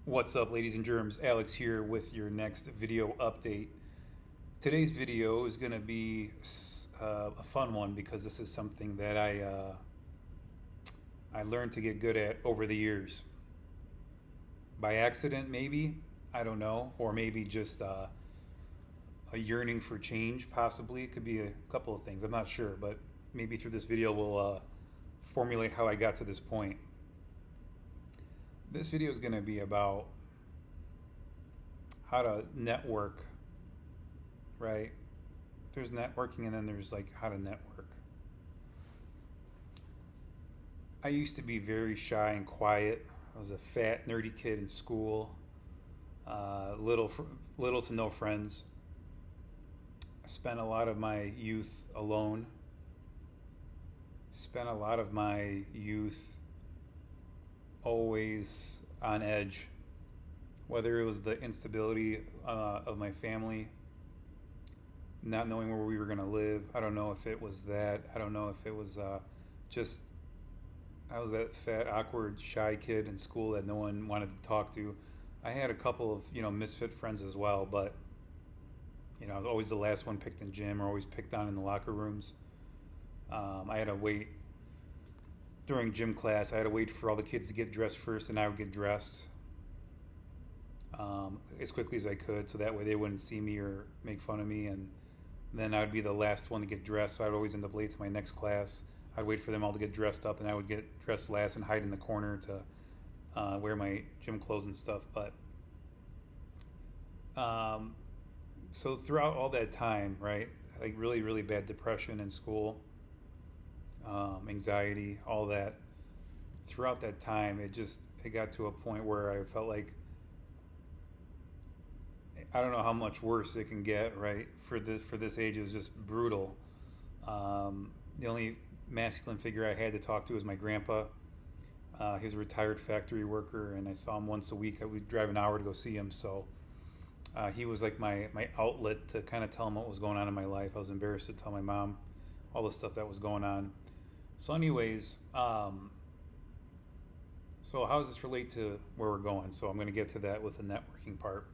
What's up, ladies and germs? Alex here with your next video update. Today's video is going to be a fun one because this is something that I learned to get good at over the years. By accident, maybe, I don't know, or maybe just a yearning for change, possibly. It could be a couple of things, I'm not sure, but maybe through this video we'll formulate how I got to this point. This video is going to be about how to network, right? There's networking and then there's like how to network. I used to be very shy and quiet. I was a fat, nerdy kid in school. Little to no friends. I spent a lot of my youth alone. Spent a lot of my youth always on edge, whether it was the instability of my family, not knowing where we were going to live. I don't know if it was that. I don't know if it was just I was that fat, awkward, shy kid in school that no one wanted to talk to. I had a couple of misfit friends as well, but I was always the last one picked in gym or always picked on in the locker rooms. I had to wait during gym class. I had to wait for all the kids to get dressed first, and I would get dressed as quickly as I could, so that way they wouldn't see me or make fun of me. And then I would be the last one to get dressed, so I'd always end up late to my next class. I'd wait for them all to get dressed up, and I would get dressed last and hide in the corner to wear my gym clothes and stuff. But so throughout all that time, right, like really, really bad depression in school, anxiety, all that. Throughout that time, it got to a point where I felt like I don't know how much worse it can get. Right, for this age, it was just brutal. The only masculine figure I had to talk to was my grandpa. He was a retired factory worker, and I saw him once a week. I would drive an hour to go see him, so he was like my outlet to kind of tell him what was going on in my life. I was embarrassed to tell my mom all the stuff that was going on. So anyways, so how does this relate to where we're going? So I'm going to get to that with the networking part.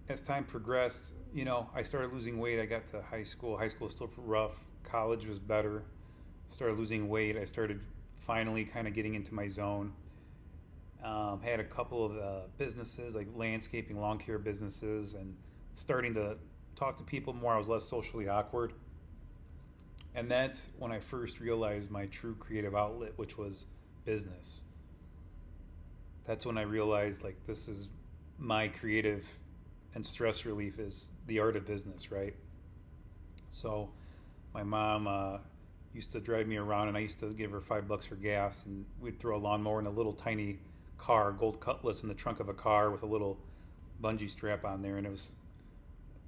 As time progressed, I started losing weight. I got to high school. High school was still rough. College was better. Started losing weight. I started finally kind of getting into my zone. Had a couple of businesses, like landscaping, lawn care businesses, and starting to talk to people more. I was less socially awkward. And that's when I first realized my true creative outlet, which was business. That's when I realized, like, this is my creative and stress relief is the art of business, right? So my mom used to drive me around, and I used to give her $5 for gas, and we'd throw a lawnmower in a little tiny car, gold Cutlass in the trunk of a car with a little bungee strap on there, and it was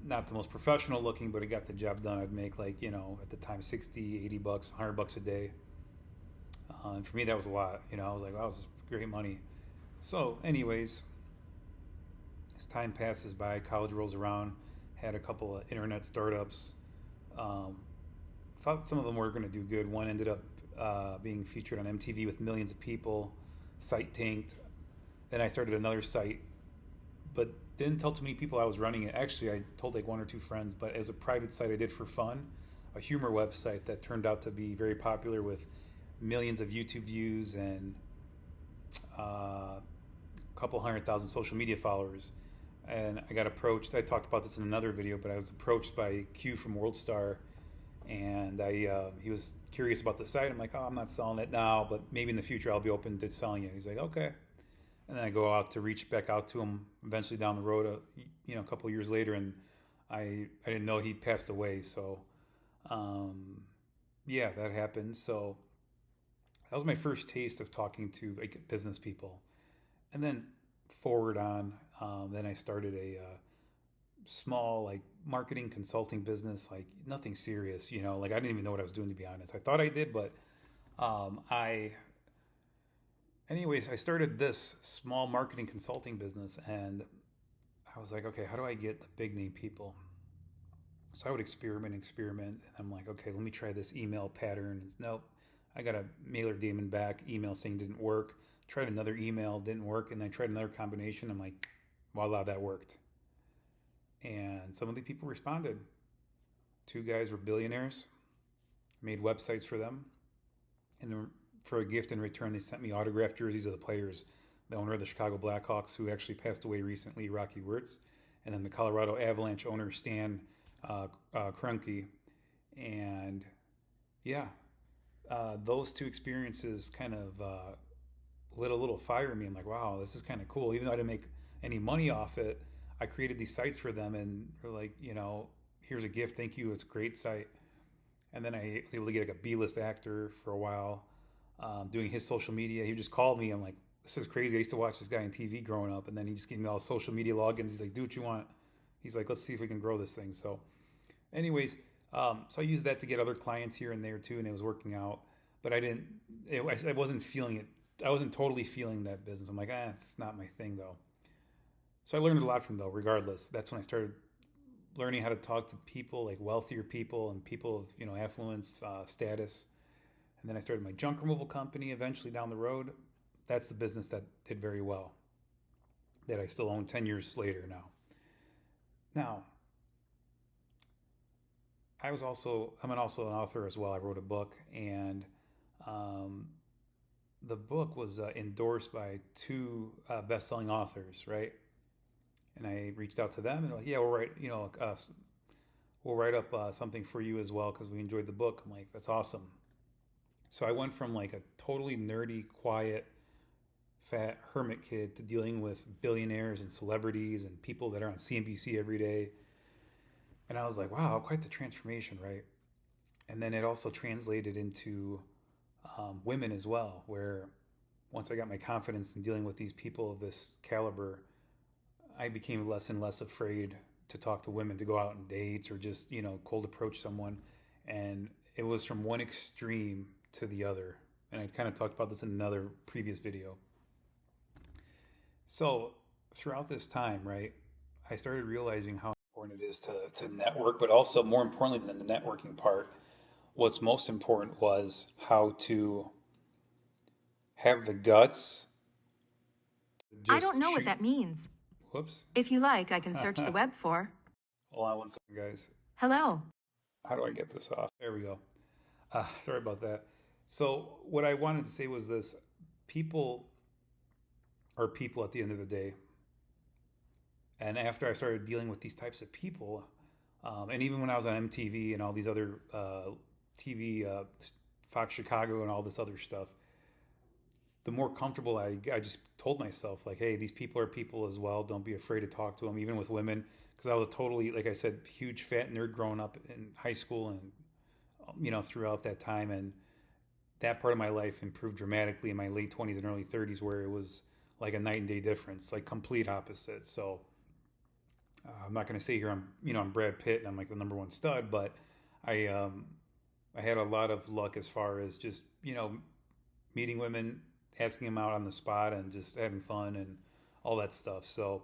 not the most professional looking, but it got the job done. I'd make like, at the time, 60, 80 bucks, 100 bucks a day. And for me, that was a lot. I was like, wow, this is great money. So anyways, as time passes by, college rolls around, had a couple of internet startups. Thought some of them were going to do good. One ended up being featured on MTV with millions of people. Site tanked. Then I started another site, but didn't tell too many people I was running it. Actually, I told like one or two friends, but as a private site I did for fun, a humor website that turned out to be very popular with millions of YouTube views and a couple 100,000 social media followers. And I got approached, I talked about this in another video, but I was approached by Q from WorldStar, and he was curious about the site. I'm like, oh, I'm not selling it now, but maybe in the future I'll be open to selling it. He's like, okay. And then I go out to reach back out to him eventually down the road, a couple of years later, and I didn't know he passed away. So, yeah, that happened. So that was my first taste of talking to like business people. And then forward on, then I started a small like marketing consulting business, like nothing serious, like I didn't even know what I was doing, to be honest. I thought I did, but Anyways, I started this small marketing consulting business, and I was like, okay, how do I get the big name people? So I would experiment, and I'm like, okay, let me try this email pattern. Nope, I got a mailer demon back email saying it didn't work. Tried another email, didn't work, and I tried another combination. I'm like, voila, that worked. And some of the people responded. Two guys were billionaires, made websites for them, and for a gift in return, they sent me autographed jerseys of the players. The owner of the Chicago Blackhawks, who actually passed away recently, Rocky Wirtz, and then the Colorado Avalanche owner, Stan Kroenke. And yeah, those two experiences kind of lit a little fire in me. I'm like, wow, this is kind of cool. Even though I didn't make any money off it, I created these sites for them, and they're like, here's a gift, thank you, it's a great site. And then I was able to get like a B-list actor for a while, doing his social media. He just called me. I'm like, this is crazy. I used to watch this guy on TV growing up, and then he just gave me all social media logins. He's like, do what you want. He's like, let's see if we can grow this thing. So anyways, so I used that to get other clients here and there too, and it was working out. But I wasn't feeling it. I wasn't totally feeling that business. I'm like, it's not my thing though. So I learned a lot from though, regardless. That's when I started learning how to talk to people, like wealthier people and people of, affluence, status. And then I started my junk removal company eventually down the road. That's the business that did very well, that I still own 10 years later now. Now, I'm also an author as well. I wrote a book, and the book was endorsed by two best-selling authors, right? And I reached out to them, and they're like, yeah, we'll write up something for you as well because we enjoyed the book. I'm like, that's awesome. So I went from like a totally nerdy, quiet, fat hermit kid to dealing with billionaires and celebrities and people that are on CNBC every day. And I was like, wow, quite the transformation, right? And then it also translated into women as well, where once I got my confidence in dealing with these people of this caliber, I became less and less afraid to talk to women, to go out on dates or just, cold approach someone. And it was from one extreme to the other. And I kind of talked about this in another previous video. So throughout this time, right, I started realizing how important it is to network, but also more importantly than the networking part, what's most important was how to have the guts to I don't know what that means. Whoops. If you like, I can search the web for. Hold on one second, guys. Hello. How do I get this off? There we go. Sorry about that. So what I wanted to say was this: people are people at the end of the day. And after I started dealing with these types of people, and even when I was on MTV and all these other TV, Fox Chicago and all this other stuff, the more comfortable I just told myself, like, hey, these people are people as well. Don't be afraid to talk to them, even with women. Because I was totally, like I said, huge fat nerd growing up in high school and, throughout that time. And that part of my life improved dramatically in my late 20s and early 30s, where it was like a night and day difference, like complete opposite. So I'm not going to say here I'm Brad Pitt and I'm like the number one stud, but I had a lot of luck as far as just, meeting women, asking them out on the spot and just having fun and all that stuff. So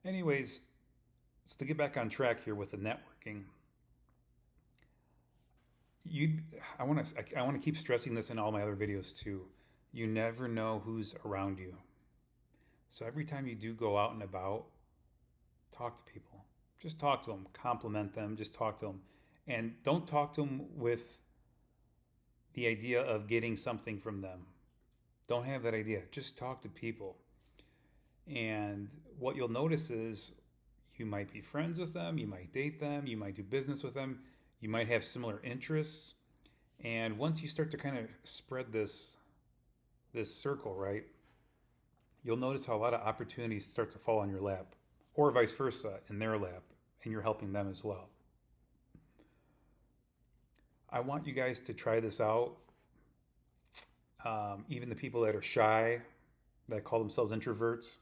anyways, so to get back on track here with the networking, I want to keep stressing this in all my other videos too. You never know who's around you. So every time you do go out and about, talk to people. Just talk to them, compliment them, just talk to them. And don't talk to them with the idea of getting something from them. Don't have that idea. Just talk to people. And what you'll notice is you might be friends with them, you might date them, you might do business with them, you might have similar interests. And once you start to kind of spread this circle, right, you'll notice how a lot of opportunities start to fall on your lap, or vice versa, in their lap, and you're helping them as well. I want you guys to try this out. Even the people that are shy, that call themselves introverts,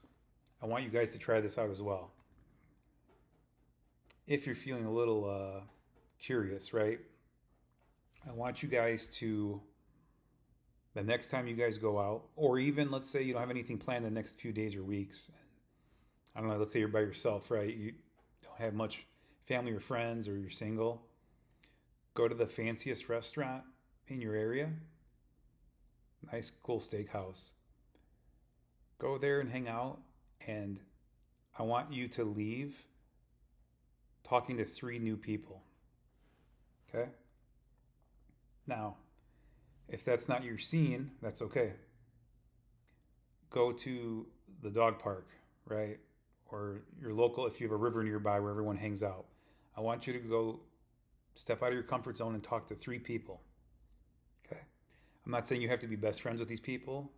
I want you guys to try this out as well. If you're feeling a little curious, right? I want you guys to, the next time you guys go out, or even let's say you don't have anything planned the next few days or weeks. I don't know, let's say you're by yourself, right? You don't have much family or friends, or you're single. Go to the fanciest restaurant in your area. Nice, cool steakhouse. Go there and hang out, and I want you to leave talking to 3 new people. Okay? Now, if that's not your scene, that's okay. Go to the dog park, right? Or your local, if you have a river nearby where everyone hangs out. I want you to go step out of your comfort zone and talk to 3 people. Okay? I'm not saying you have to be best friends with these people.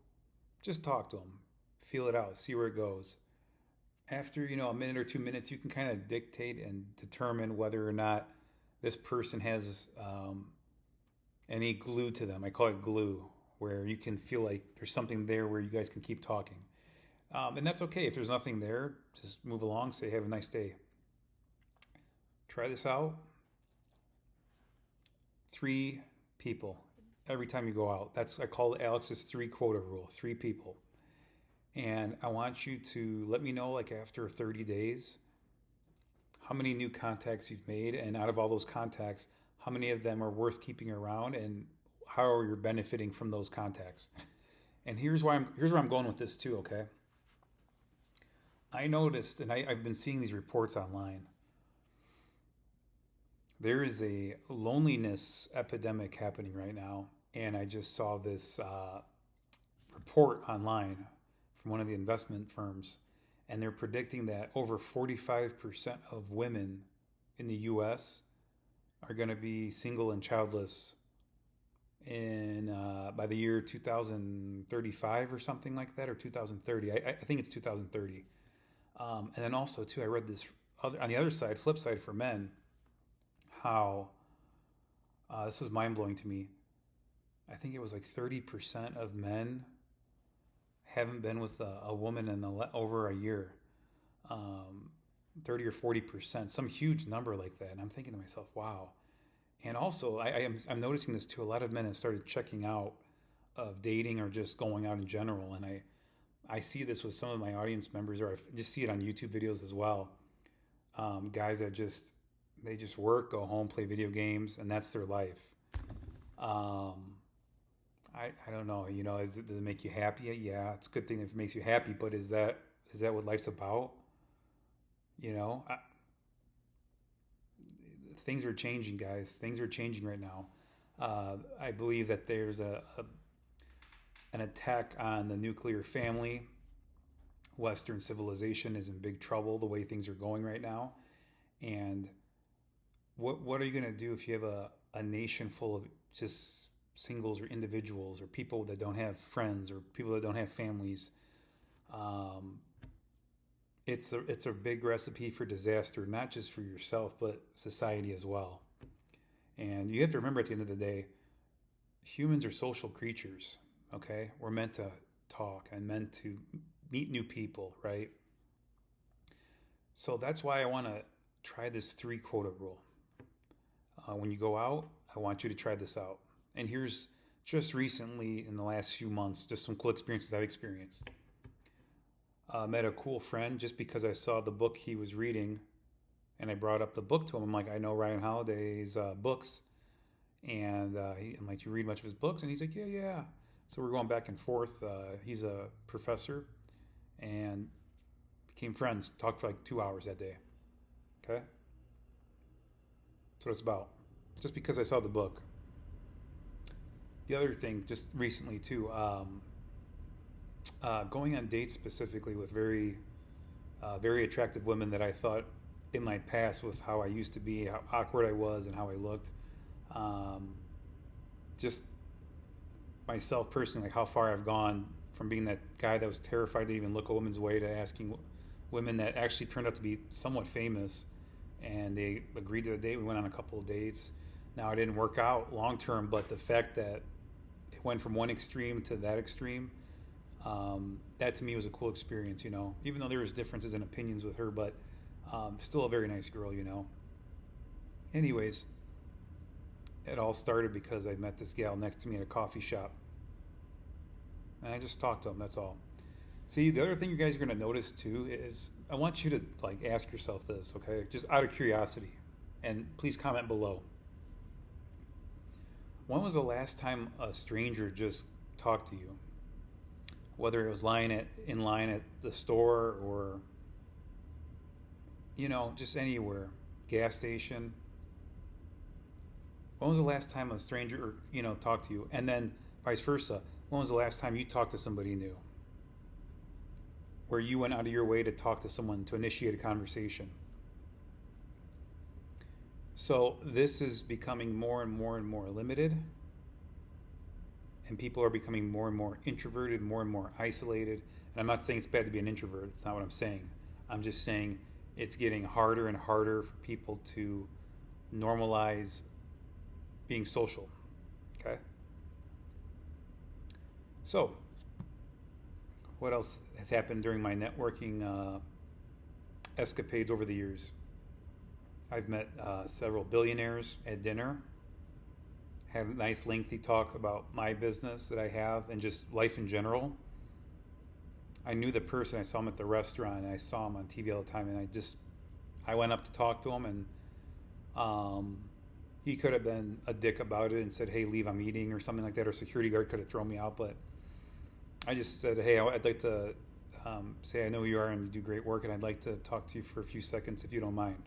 Just talk to them. Feel it out. See where it goes. After, a minute or 2 minutes, you can kind of dictate and determine whether or not this person has any glue to them. I call it glue, where you can feel like there's something there where you guys can keep talking. And that's okay. If there's nothing there, just move along. Say, have a nice day. Try this out. 3 people every time you go out. I call it Alex's 3 quota rule. 3 people. And I want you to let me know, like after 30 days, how many new contacts you've made, and out of all those contacts, how many of them are worth keeping around, and how are you benefiting from those contacts. And here's where I'm going with this too, okay? I noticed, and I've been seeing these reports online, there is a loneliness epidemic happening right now, and I just saw this report online from one of the investment firms, and they're predicting that over 45% of women in the U.S. are going to be single and childless by the year 2035 or something like that, or 2030. I think it's 2030. And then also too, I read this on the other side, flip side for men, how this was mind blowing to me. I think it was like 30% of men haven't been with a woman in over a year. 30 or 40%, some huge number like that. And I'm thinking to myself, wow. And also, I'm noticing this too. A lot of men have started checking out of dating or just going out in general. And I see this with some of my audience members, or I just see it on YouTube videos as well. Guys that they just work, go home, play video games, and that's their life. I don't know, does it make you happy? Yeah, it's a good thing if it makes you happy, but is that what life's about? Things are changing, guys. Things are changing right now. I believe that there's an attack on the nuclear family. Western civilization is in big trouble the way things are going right now. And what are you going to do if you have a nation full of just singles or individuals or people that don't have friends or people that don't have families? It's a big recipe for disaster, not just for yourself, but society as well. And you have to remember, at the end of the day, humans are social creatures, okay? We're meant to talk and meant to meet new people, right? So that's why I want to try this 3 quota rule. When you go out, I want you to try this out. And here's just recently, in the last few months, just some cool experiences I've experienced. Met a cool friend just because I saw the book he was reading, and I brought up the book to him. I'm like, I know Ryan Holiday's books, and I'm like, you read much of his books? And he's like, yeah. So we're going back and forth. He's a professor, and became friends. Talked for like 2 hours that day. Okay, that's what it's about. Just because I saw the book. The other thing, just recently too. Going on dates specifically with very attractive women that I thought in my past, with how I used to be, how awkward I was, and how I looked. Just myself personally, like how far I've gone from being that guy that was terrified to even look a woman's way, to asking women that actually turned out to be somewhat famous, and they agreed to a date. We went on a couple of dates. Now, it didn't work out long term, but the fact that it went from one extreme to that extreme, that to me was a cool experience, even though there was differences in opinions with her, but still a very nice girl, Anyways, it all started because I met this gal next to me at a coffee shop, and I just talked to him. That's all. See, the other thing you guys are going to notice too is, I want you to ask yourself this, okay? Just out of curiosity, and please comment below. When was the last time a stranger just talked to you? whether it was in line at the store or, just anywhere, gas station. When was the last time a stranger, talked to you? And then vice versa. When was the last time you talked to somebody new? Where you went out of your way to talk to someone, to initiate a conversation. So this is becoming more and more and more limited. And people are becoming more and more introverted, more and more isolated. And I'm not saying it's bad to be an introvert. It's not what I'm saying. I'm just saying it's getting harder and harder for people to normalize being social. Okay? So, what else has happened during my networking escapades over the years? I've met several billionaires at dinner, had a nice lengthy talk about my business that I have and just life in general. I knew the person, I saw him at the restaurant, and I saw him on TV all the time, and I went up to talk to him, and he could have been a dick about it and said, hey, leave, I'm eating, or something like that, or security guard could have thrown me out, but I just said, hey, I'd like to say I know who you are and you do great work, and I'd like to talk to you for a few seconds if you don't mind.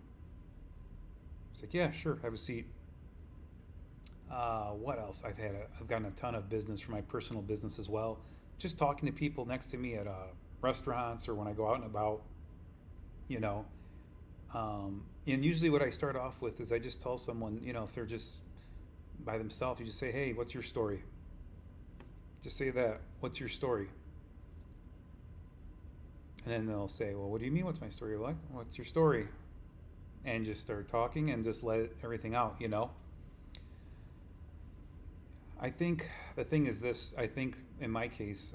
He's like, yeah, sure, have a seat. What else? I've gotten a ton of business for my personal business as well. Just talking to people next to me at restaurants or when I go out and about, And usually what I start off with is I just tell someone, if they're just by themselves, you just say, hey, what's your story? Just say that. What's your story? And then they'll say, well, what do you mean, what's my story? Like, what's your story? And just start talking and just let everything out, I think the thing is this. I think in my case,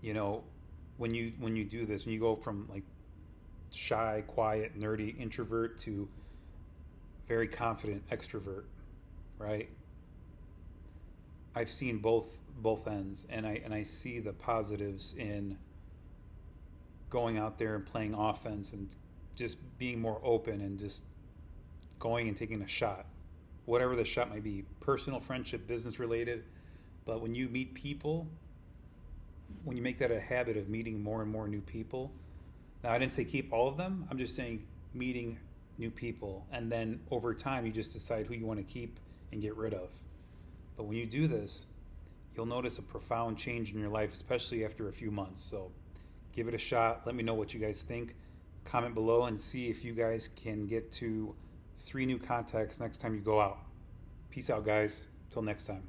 when you do this, when you go from like shy, quiet, nerdy introvert to very confident extrovert, right? I've seen both ends, and I see the positives in going out there and playing offense and just being more open and just going and taking a shot, whatever the shot might be, personal, friendship, business related. But when you meet people, when you make that a habit of meeting more and more new people, now I didn't say keep all of them, I'm just saying meeting new people, and then over time you just decide who you want to keep and get rid of. But when you do this, you'll notice a profound change in your life, especially after a few months. So give it a shot. Let me know what you guys think. Comment below and see if you guys can get to 3 new contacts next time you go out. Peace out, guys. Till next time.